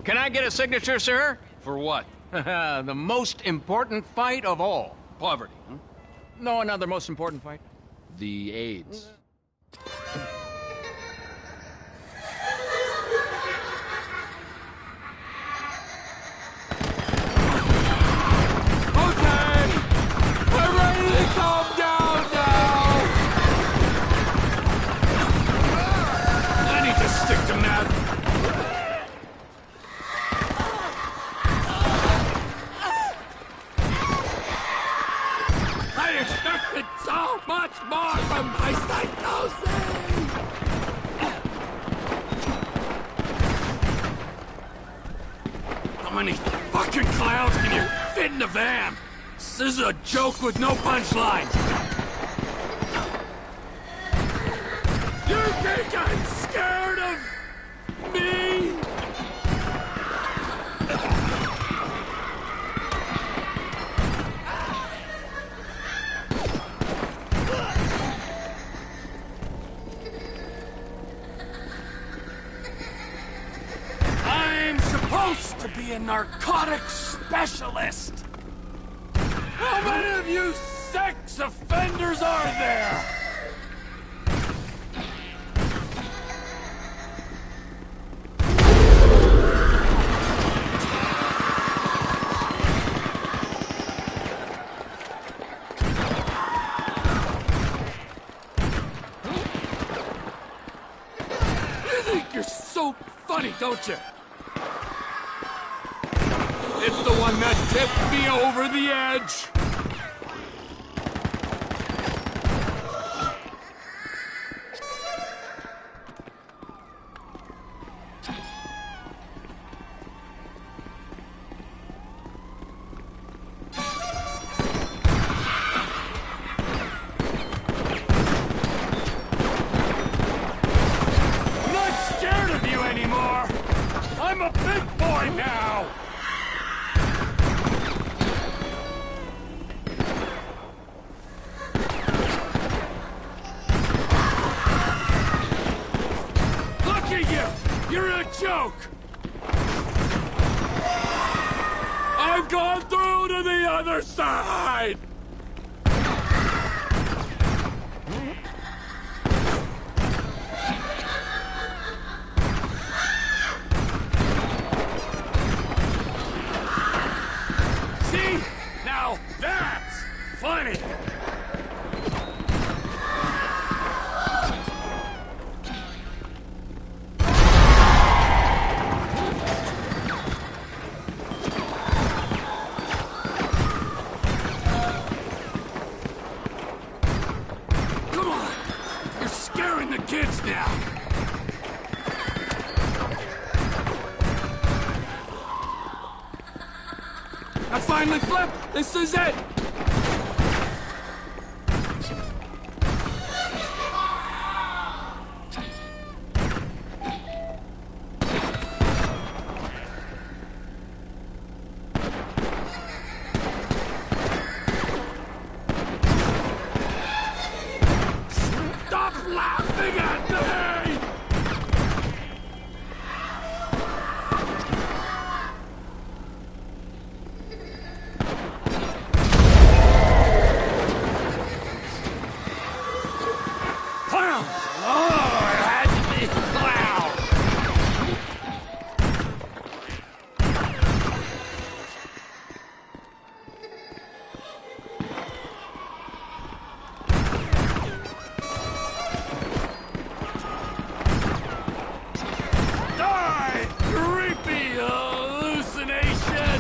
Can I get a signature, sir? For what? The most important fight of all. Poverty, huh? No, another most important fight. The AIDS. We're ready to calm down now! I need to stick to math. I expected so much more from my psychosis! How many fucking clowns can you fit in the van? This is a joke with no punchlines. You think I'm scared of me? I'm supposed to be a narcotics specialist. How many of you sex offenders are there? You think you're so funny, don't you? It's the one that tipped me over the edge. I'm not scared of you anymore. I'm a big boy now. You're a joke! I've gone through to the other side! See? Now that's funny! The kids now. I finally flipped. This is it. Stop laughing at me! Clown! Oh, it had to be clown! Die, creepy hallucination!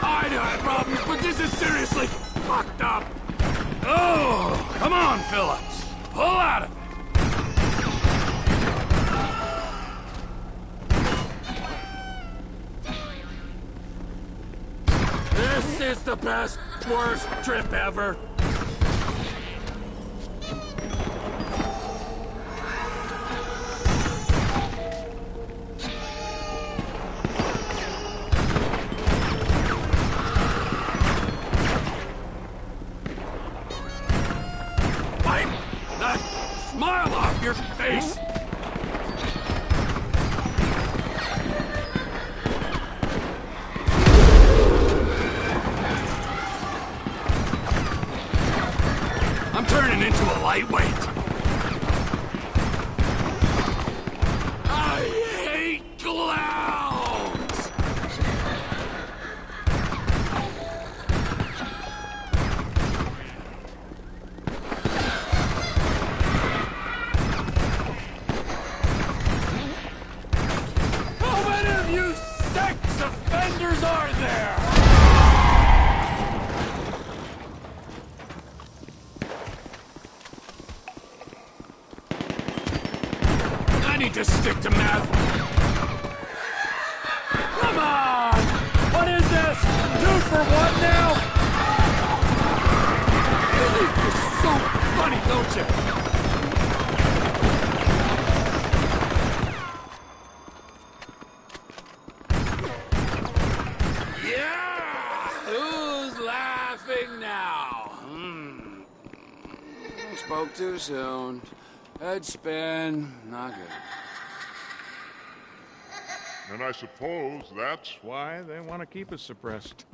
I know I have problems, but this is seriously fucked up! Oh, come on, Phillips. Pull out of it. This is the best, worst trip ever. face! I'm turning into a lightweight. I hate clowns! How many of you sex offenders are there? I need to stick to math. Come on! What is this? 2 for 1 now? You're so funny, don't you? Yeah! Who's laughing now? Spoke too soon. Head spin. Not good. And I suppose that's Why they want to keep us suppressed.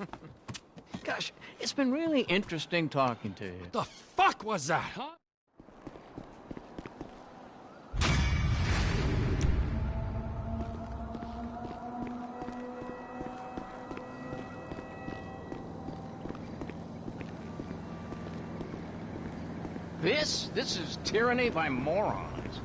Gosh, it's been really interesting talking to you. The fuck was that, huh? This is tyranny by morons.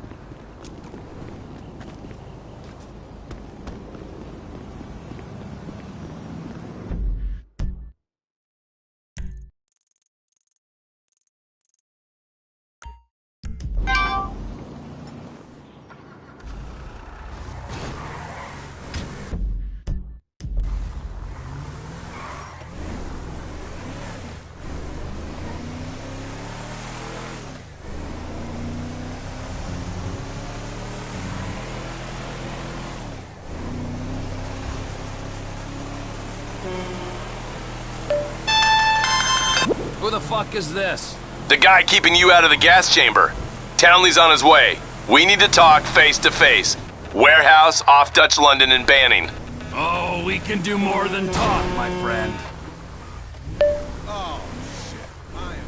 Who the fuck is this? The guy keeping you out of the gas chamber. Townley's on his way. We need to talk face to face. Warehouse off Dutch London and Banning. Oh, we can do more than talk, my friend. Oh, shit. I am...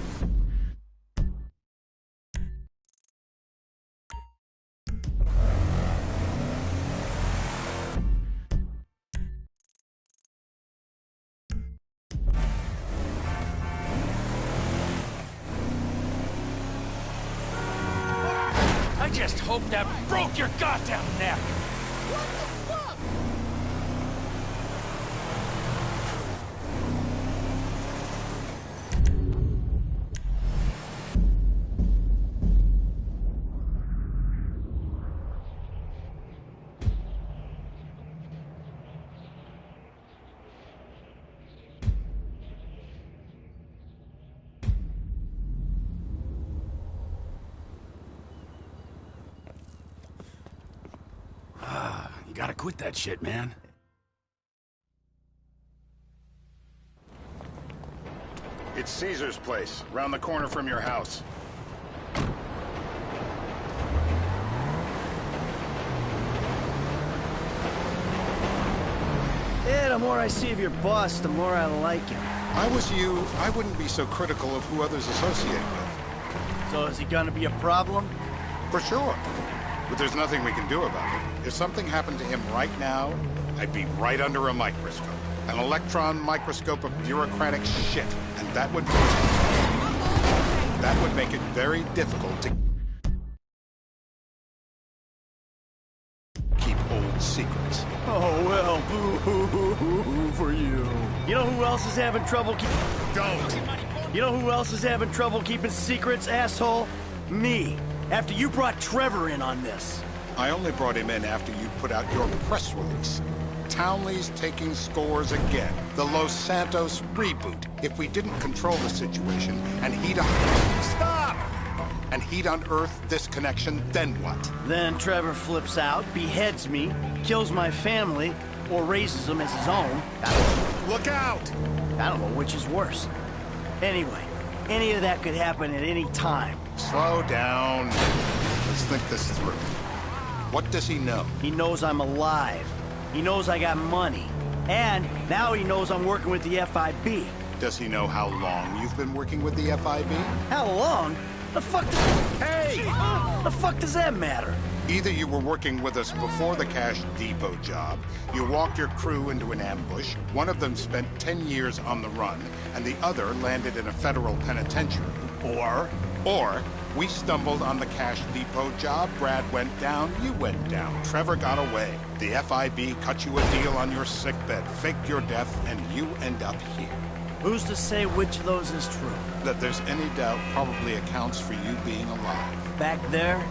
I just hope that broke your goddamn neck. You gotta quit that shit, man. It's Caesar's place, round the corner from your house. Yeah, the more I see of your boss, the more I like him. I was you, I wouldn't be so critical of who others associate with. So is he gonna be a problem? For sure. But there's nothing we can do about it. If something happened to him right now, I'd be right under a microscope. An electron microscope of bureaucratic shit. And that would make it very difficult to keep old secrets. Oh, well, boo-hoo-hoo-hoo for you. You know who else is having trouble Don't! You know who else is having trouble keeping secrets, asshole? Me. After you brought Trevor in on this. I only brought him in after you put out your press release. Townley's taking scores again. The Los Santos reboot. If we didn't control the situation and he'd... Stop! And he'd unearth this connection, then what? Then Trevor flips out, beheads me, kills my family, or raises them as his own. Look out! I don't know which is worse. Anyway, any of that could happen at any time. Slow down. Let's think this through. What does he know? He knows I'm alive. He knows I got money. And now he knows I'm working with the FIB. Does he know how long you've been working with the FIB? How long? The fuck does... Hey! The fuck does that matter? Either you were working with us before the Cash Depot job, you walked your crew into an ambush, one of them spent 10 years on the run, and the other landed in a federal penitentiary. Or we stumbled on the Cash Depot job, Brad went down, you went down, Trevor got away. The FIB cut you a deal on your sickbed, faked your death, and you end up here. Who's to say which of those is true? That there's any doubt probably accounts for you being alive. Back there,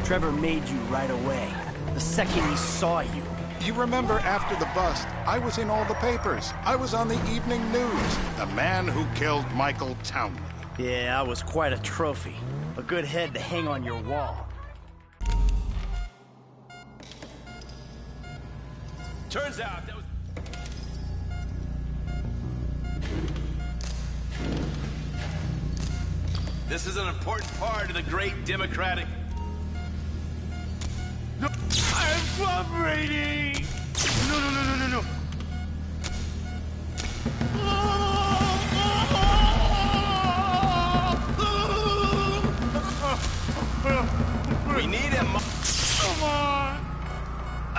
Trevor made you right away. The second he saw you. You remember after the bust, I was in all the papers. I was on the evening news. The man who killed Michael Townley. Yeah, I was quite a trophy. A good head to hang on your wall. Turns out that was... This is an important part of the great democratic... No, I'm cooperating! No. We need him... Come on! I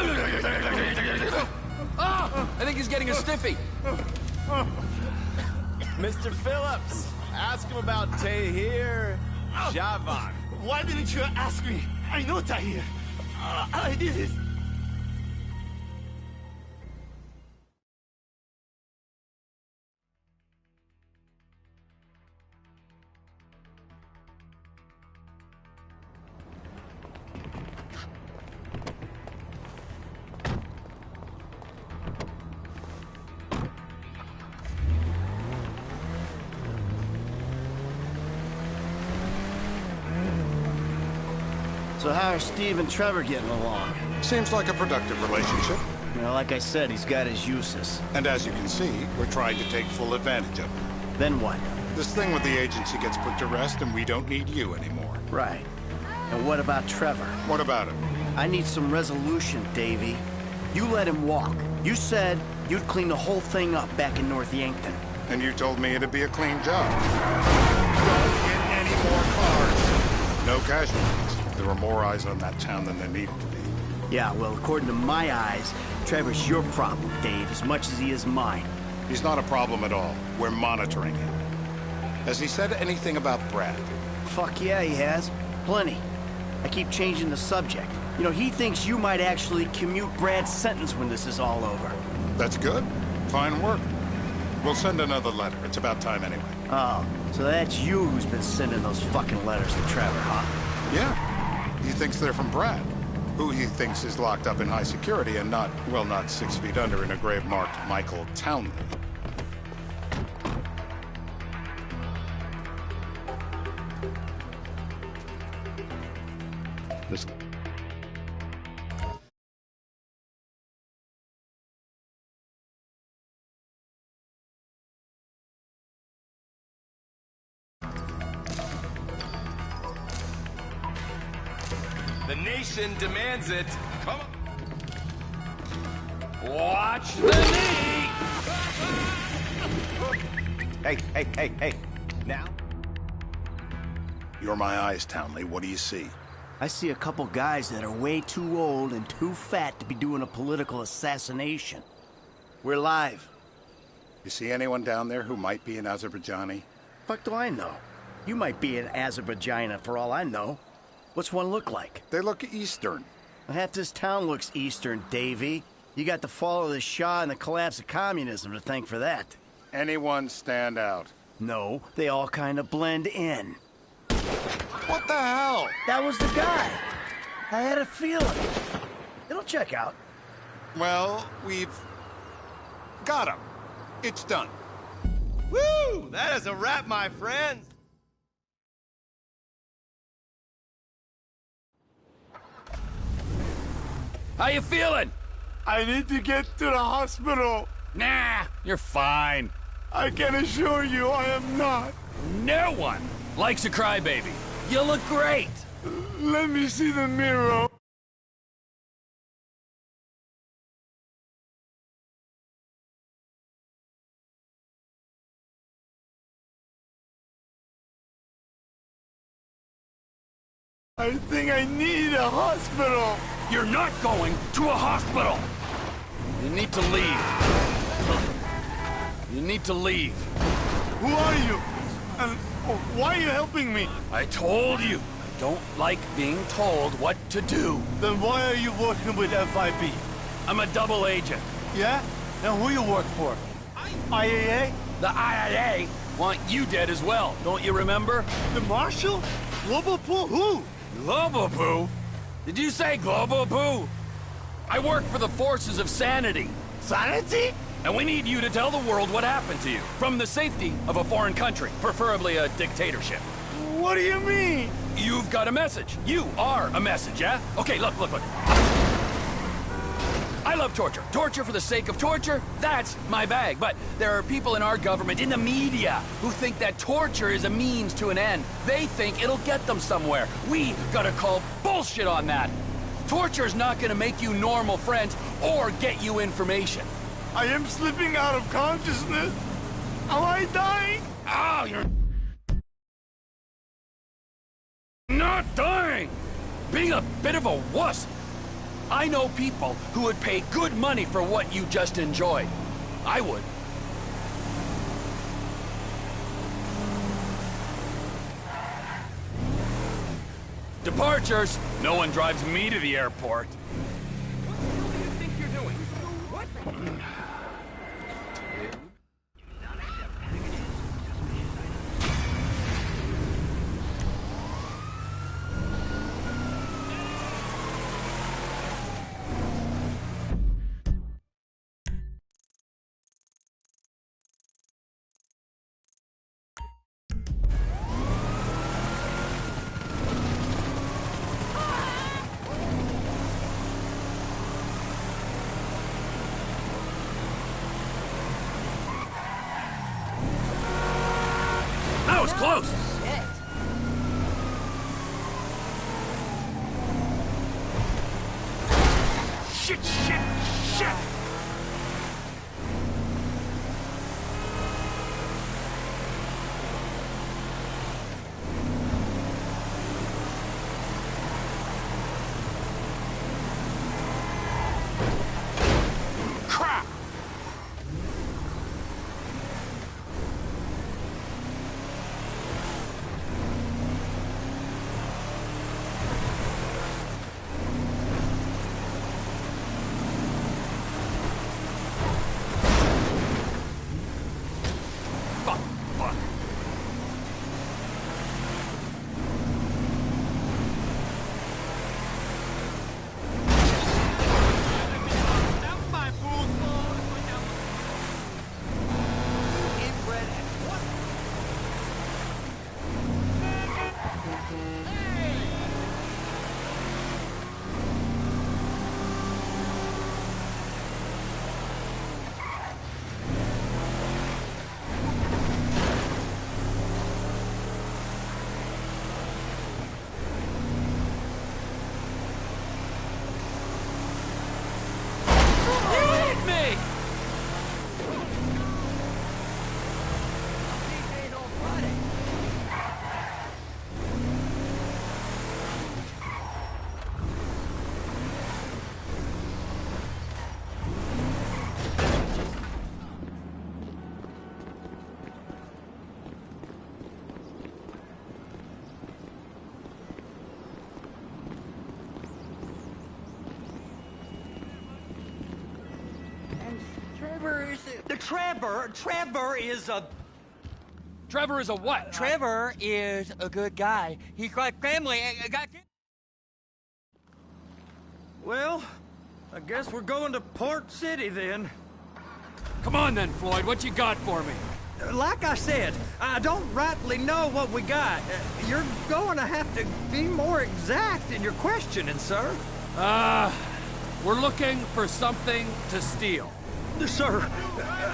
think he's getting a stiffy. Mr. Phillips, ask him about Tahir Javan. Why didn't you ask me? I know Tahir. I did it. So how are Steve and Trevor getting along? Seems like a productive relationship. You know, like I said, he's got his uses. And as you can see, we're trying to take full advantage of it. Then what? This thing with the agency gets put to rest and we don't need you anymore. Right. And what about Trevor? What about him? I need some resolution, Davey. You let him walk. You said you'd clean the whole thing up back in North Yankton. And you told me it'd be a clean job. Don't get any more cars. No casualties. There were more eyes on that town than there needed to be. Yeah, well, according to my eyes, Trevor's your problem, Dave, as much as he is mine. He's not a problem at all. We're monitoring him. Has he said anything about Brad? Fuck yeah, he has. Plenty. I keep changing the subject. You know, he thinks you might actually commute Brad's sentence when this is all over. That's good. Fine work. We'll send another letter. It's about time anyway. Oh, so that's you who's been sending those fucking letters to Trevor, huh? Yeah. He thinks they're from Brad, who he thinks is locked up in high security and not 6 feet under in a grave marked Michael Townley. This... The nation demands it. Come on. Watch the knee! Hey. Now? You're my eyes, Townley. What do you see? I see a couple guys that are way too old and too fat to be doing a political assassination. We're live. You see anyone down there who might be an Azerbaijani? Fuck do I know? You might be an Azerbaijani for all I know. What's one look like? They look Eastern. Half this town looks Eastern, Davey. You got the fall of the Shah and the collapse of communism to thank for that. Anyone stand out? No, they all kind of blend in. What the hell? That was the guy. I had a feeling. It'll check out. Well, we've got him. It's done. Woo! That is a wrap, my friends. How you feeling? I need to get to the hospital. Nah, you're fine. I can assure you I am not. No one likes a crybaby. You look great. Let me see the mirror. I think I need a hospital. You're not going to a hospital! You need to leave. You need to leave. Who are you? And why are you helping me? I told you, I don't like being told what to do. Then why are you working with FIB? I'm a double agent. Yeah? And who you work for? IAA? The IAA want you dead as well, don't you remember? The Marshal? Global Pool? Who? Global Poo? Did you say Global Poo? I work for the forces of sanity. Sanity? And we need you to tell the world what happened to you. From the safety of a foreign country, preferably a dictatorship. What do you mean? You've got a message. You are a message, yeah? Okay, look. I love torture. Torture for the sake of torture, that's my bag. But there are people in our government, in the media, who think that torture is a means to an end. They think it'll get them somewhere. We gotta call bullshit on that. Torture's not gonna make you normal friends or get you information. I am slipping out of consciousness. Am I dying? Oh, you're not dying! Being a bit of a wuss. I know people who would pay good money for what you just enjoyed. I would. Departures. No one drives me to the airport. What the hell do you think you're doing? What? That was close! Shit! Crap! Fuck. Trevor is a... Trevor is a what? Trevor is a good guy. He's got family and got kids. Well, I guess we're going to Port City then. Come on then, Floyd. What you got for me? Like I said, I don't rightly know what we got. You're going to have to be more exact in your questioning, sir. We're looking for something to steal. Sir,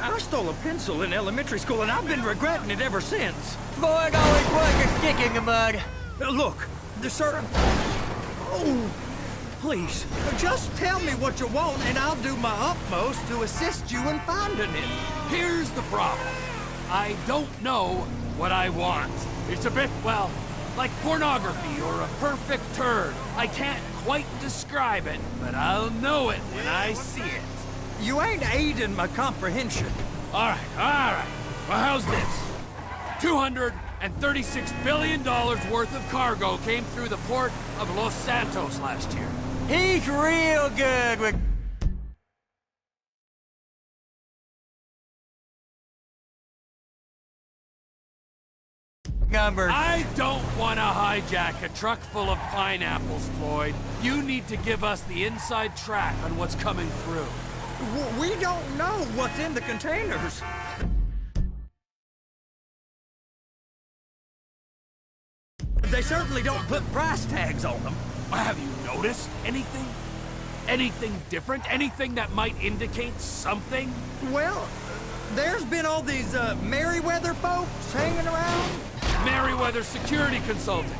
I stole a pencil in elementary school, and I've been regretting it ever since. Floyd always was a stick in the mud. Look, Sir... Oh, please, just tell me what you want and I'll do my utmost to assist you in finding it. Here's the problem. I don't know what I want. It's a bit, well, like pornography or a perfect turd. I can't quite describe it, but I'll know it when I see it. You ain't aiding my comprehension. All right. Well, how's this? $236 billion worth of cargo came through the port of Los Santos last year. He's real good with... numbers. I don't want to hijack a truck full of pineapples, Floyd. You need to give us the inside track on what's coming through. We don't know what's in the containers. They certainly don't put price tags on them. Have you noticed anything? Anything different? Anything that might indicate something? Well, there's been all these Merryweather folks hanging around. Merryweather Security Consulting.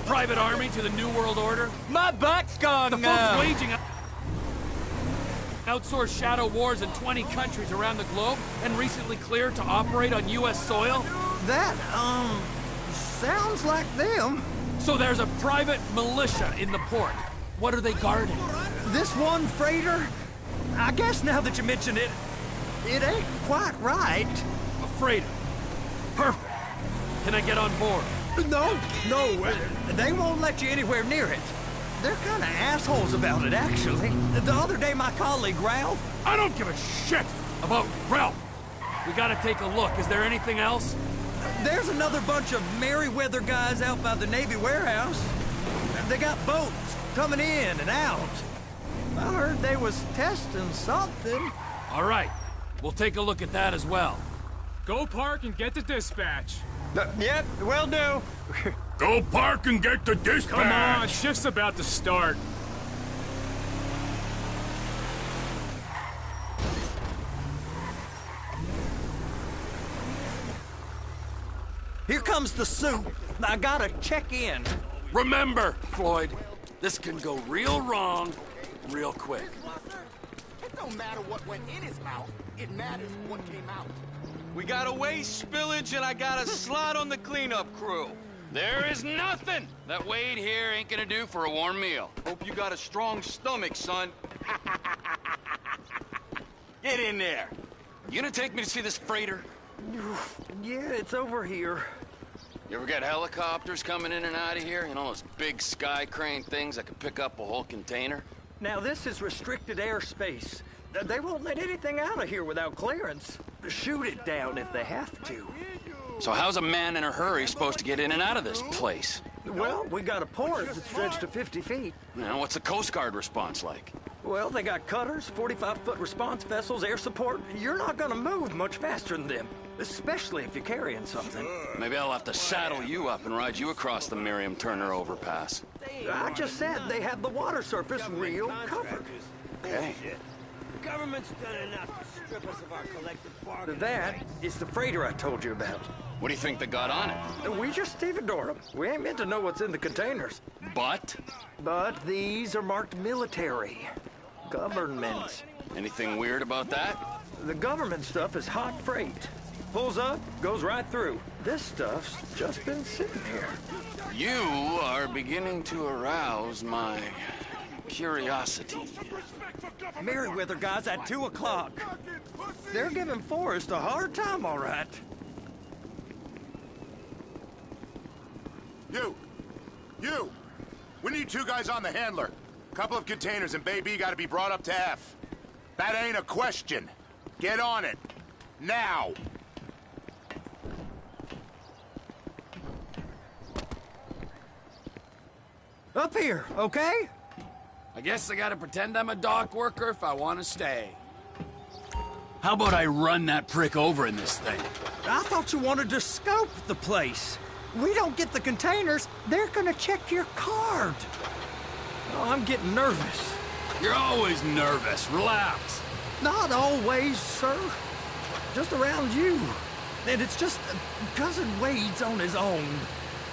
Private army to the New World Order. My butt's gone The now. folks waging outsourced shadow wars in 20 countries around the globe and recently cleared to operate on U.S. soil. That, sounds like them. So there's a private militia in the port. What are they guarding? This one freighter, I guess now that you mention it, it ain't quite right. A freighter. Perfect. Can I get on board? No, they won't let you anywhere near it. They're kind of assholes about it, actually. The other day, my colleague, Ralph... I don't give a shit about Ralph. We gotta take a look. Is there anything else? There's another bunch of Merryweather guys out by the Navy warehouse. They got boats coming in and out. I heard they was testing something. All right. We'll take a look at that as well. Go park and get the dispatch. Yep, will do. Go park and get the dispatch! Come on, shift's about to start. Here comes the soup. I gotta check in. Remember, Floyd, this can go real wrong real quick. It don't matter what went in his mouth. It matters what came out. We got a waste spillage and I got a slot on the cleanup crew. There is nothing that Wade here ain't gonna do for a warm meal. Hope you got a strong stomach, son. Get in there. You gonna take me to see this freighter? Yeah, it's over here. You ever get helicopters coming in and out of here? You know, those big sky crane things that could pick up a whole container? Now, this is restricted airspace. They won't let anything out of here without clearance. Shoot it down if they have to. So how's a man in a hurry supposed to get in and out of this place? Well, we got a port that's stretched to 50 feet. Now, what's the Coast Guard response like? Well, they got cutters, 45-foot response vessels, air support. You're not gonna move much faster than them, especially if you're carrying something. Maybe I'll have to saddle you up and ride you across the Miriam Turner overpass. I just said they have the water surface real covered. Okay. The government's done enough to strip us of our collective bargaining. That is the freighter I told you about. What do you think they got on it? We just stevedored them. We ain't meant to know what's in the containers. But these are marked military. Government. Anything weird about that? The government stuff is hot freight. Pulls up, goes right through. This stuff's just been sitting here. You are beginning to arouse my curiosity. Merryweather guys at 2 o'clock. They're giving Forrest a hard time, all right. You! We need 2 guys on the handler. Couple of containers and Baby gotta be brought up to F. That ain't a question. Get on it. Now! Up here, okay? I guess I gotta pretend I'm a dock worker if I want to stay. How about I run that prick over in this thing? I thought you wanted to scope the place. We don't get the containers, they're gonna check your card. Oh, I'm getting nervous. You're always nervous. Relax. Not always, sir. Just around you. And it's just Cousin Wade's on his own.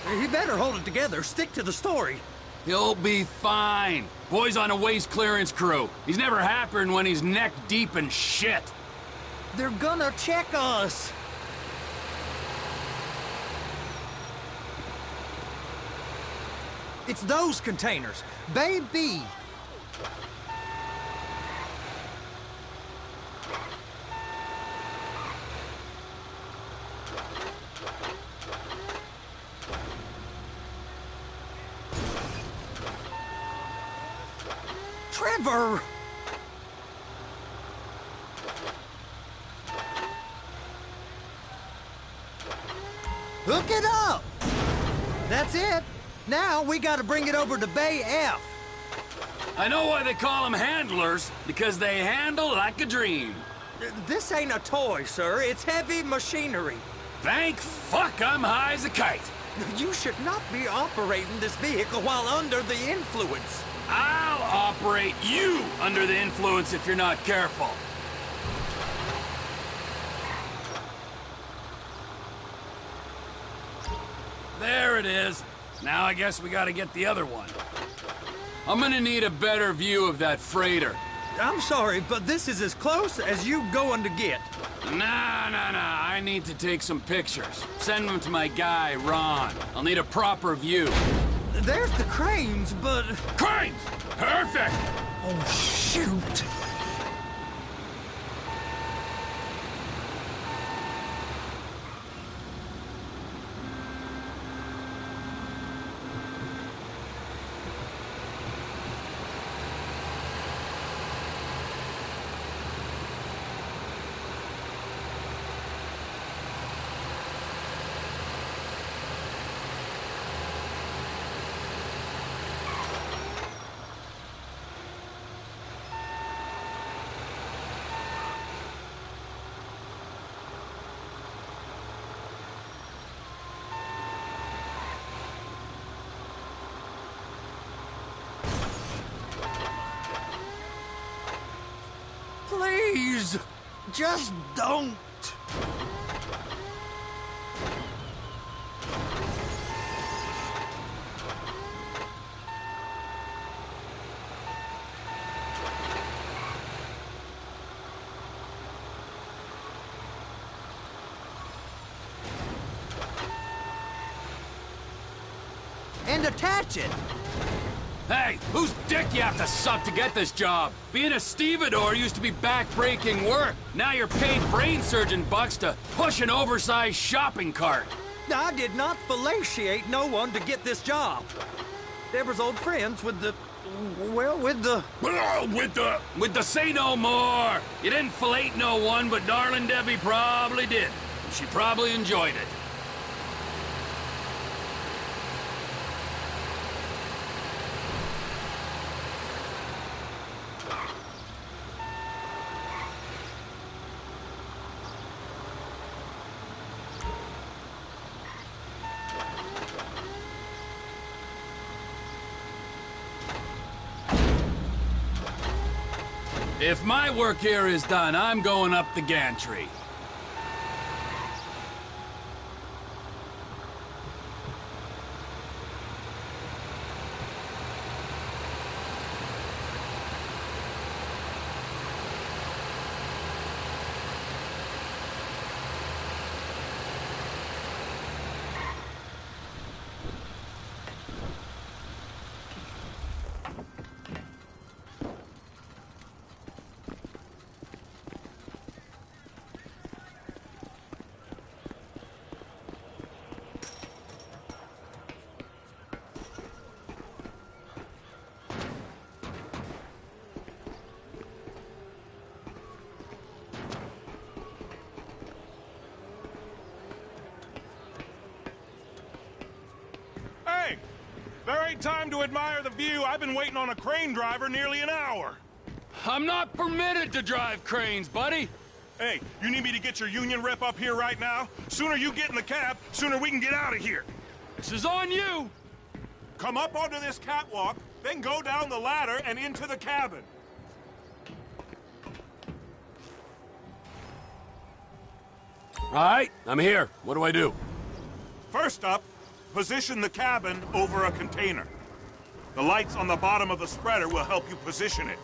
He better hold it together. Stick to the story. He'll be fine. Boy's on a waste clearance crew. He's never happier than when he's neck deep in shit. They're gonna check us. It's those containers. Bay B. Trevor! Hook it up! That's it. Now we gotta bring it over to Bay F. I know why they call them handlers, because they handle like a dream. This ain't a toy, sir. It's heavy machinery. Thank fuck I'm high as a kite. You should not be operating this vehicle while under the influence. I'll operate you under the influence if you're not careful. There it is. Now I guess we gotta get the other one. I'm gonna need a better view of that freighter. I'm sorry, but this is as close as you going to get. Nah. I need to take some pictures. Send them to my guy, Ron. I'll need a proper view. There's the cranes, but... Cranes! Perfect! Oh, shoot. Please, just don't. And attach it. Hey, whose dick you have to suck to get this job? Being a stevedore used to be back-breaking work. Now you're paid brain surgeon bucks to push an oversized shopping cart. I did not fellatiate no one to get this job. Deborah's old friends with the... well, with the... With the say no more. You didn't fillet no one, but darling Debbie probably did. She probably enjoyed it. If my work here is done, I'm going up the gantry. There ain't time to admire the view. I've been waiting on a crane driver nearly an hour. I'm not permitted to drive cranes, buddy. Hey, you need me to get your union rep up here right now? Sooner you get in the cab, sooner we can get out of here. This is on you. Come up onto this catwalk, then go down the ladder and into the cabin. All right, I'm here. What do I do? First up, position the cabin over a container. The lights on the bottom of the spreader will help you position it.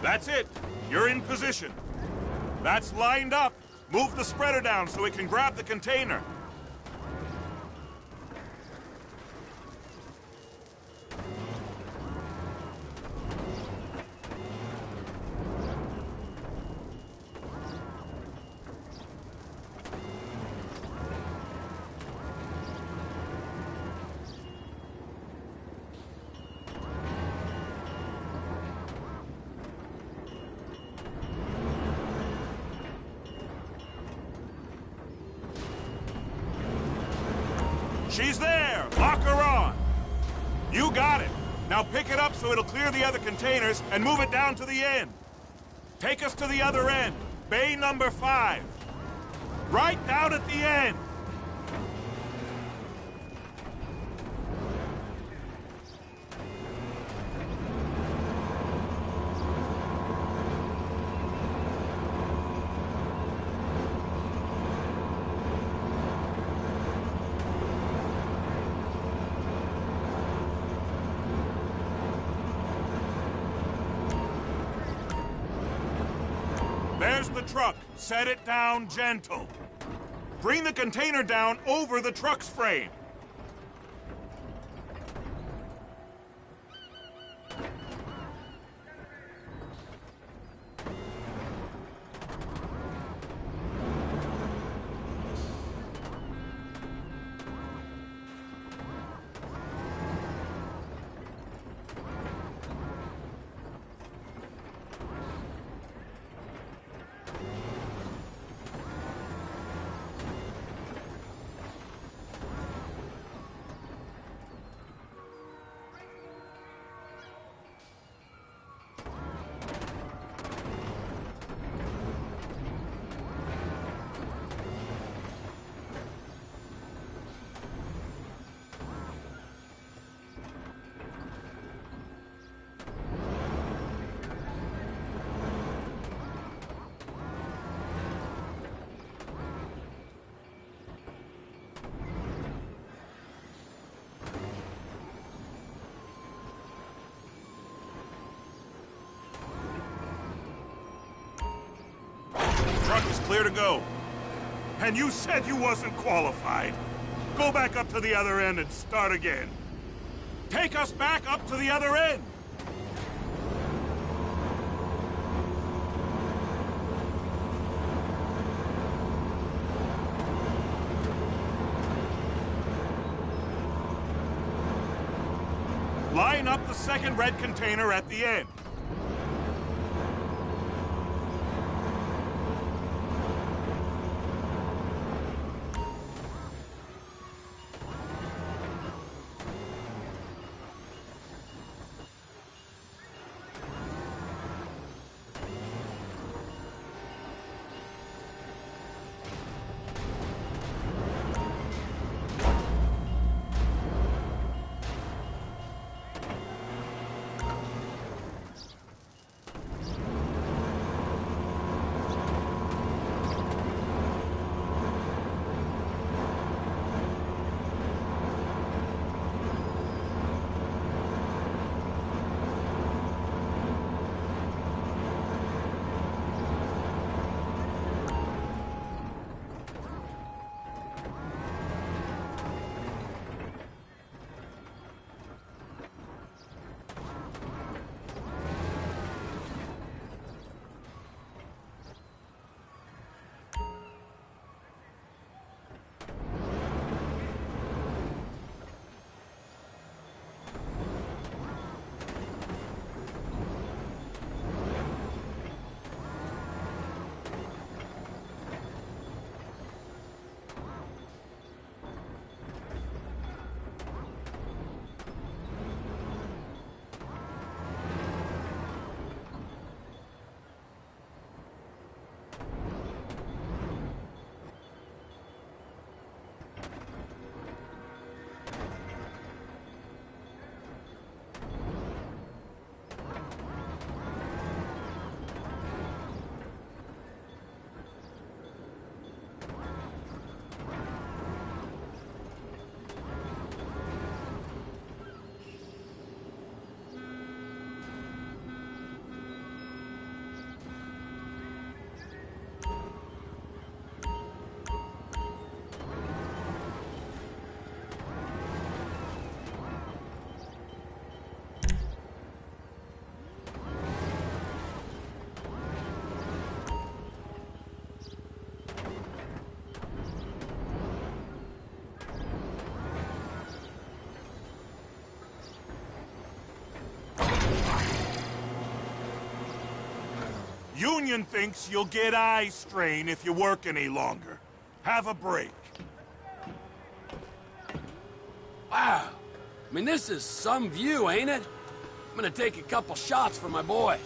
That's it. You're in position. That's lined up. Move the spreader down so it can grab the container. She's there! Lock her on! You got it! Now pick it up so it'll clear the other containers and move it down to the end. Take us to the other end. Bay number 5. Right down at the end. There's the truck. Set it down gentle. Bring the container down over the truck's frame. Truck is clear to go. And you said you wasn't qualified. Go back up to the other end and start again. Take us back up to the other end. Line up the second red container at the end. Union thinks you'll get eye strain if you work any longer. Have a break. Wow. I mean, this is some view, ain't it? I'm gonna take a couple shots for my boy.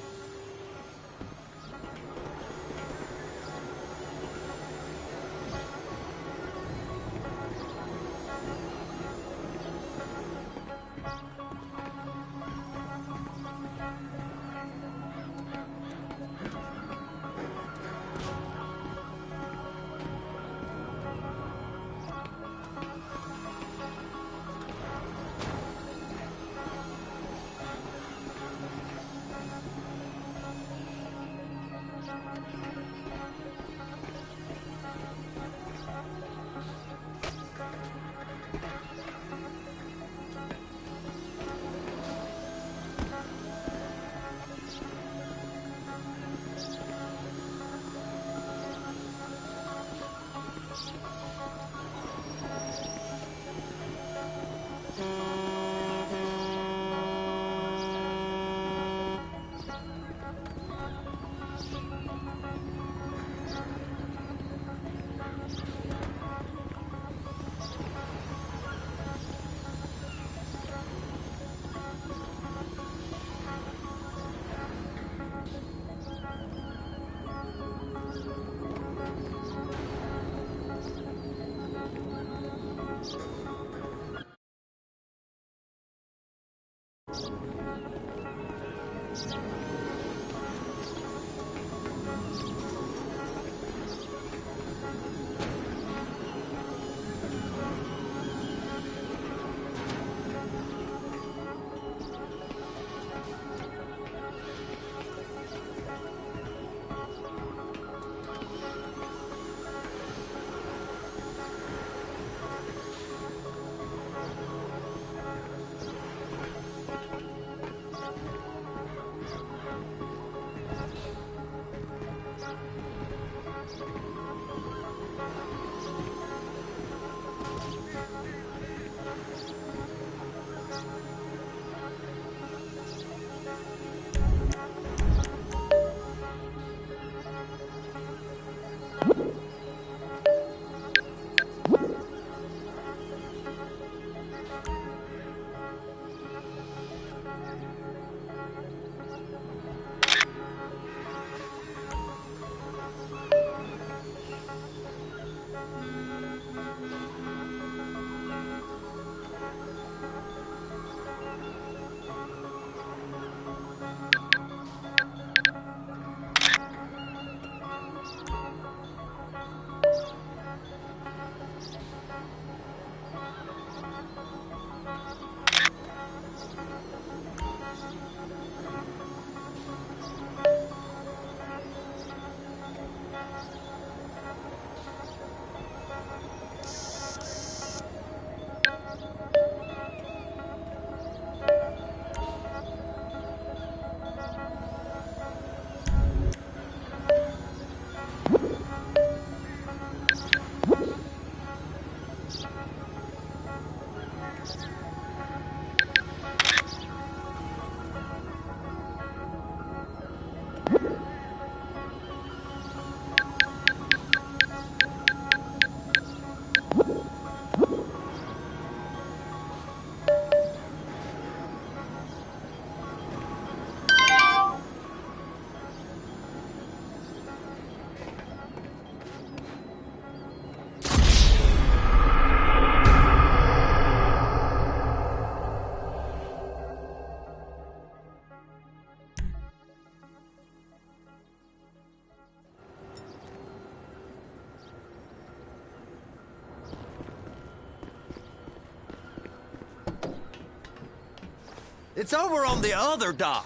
It's over on the other dock.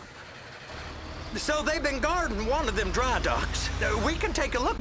So they've been guarding one of them dry docks. We can take a look.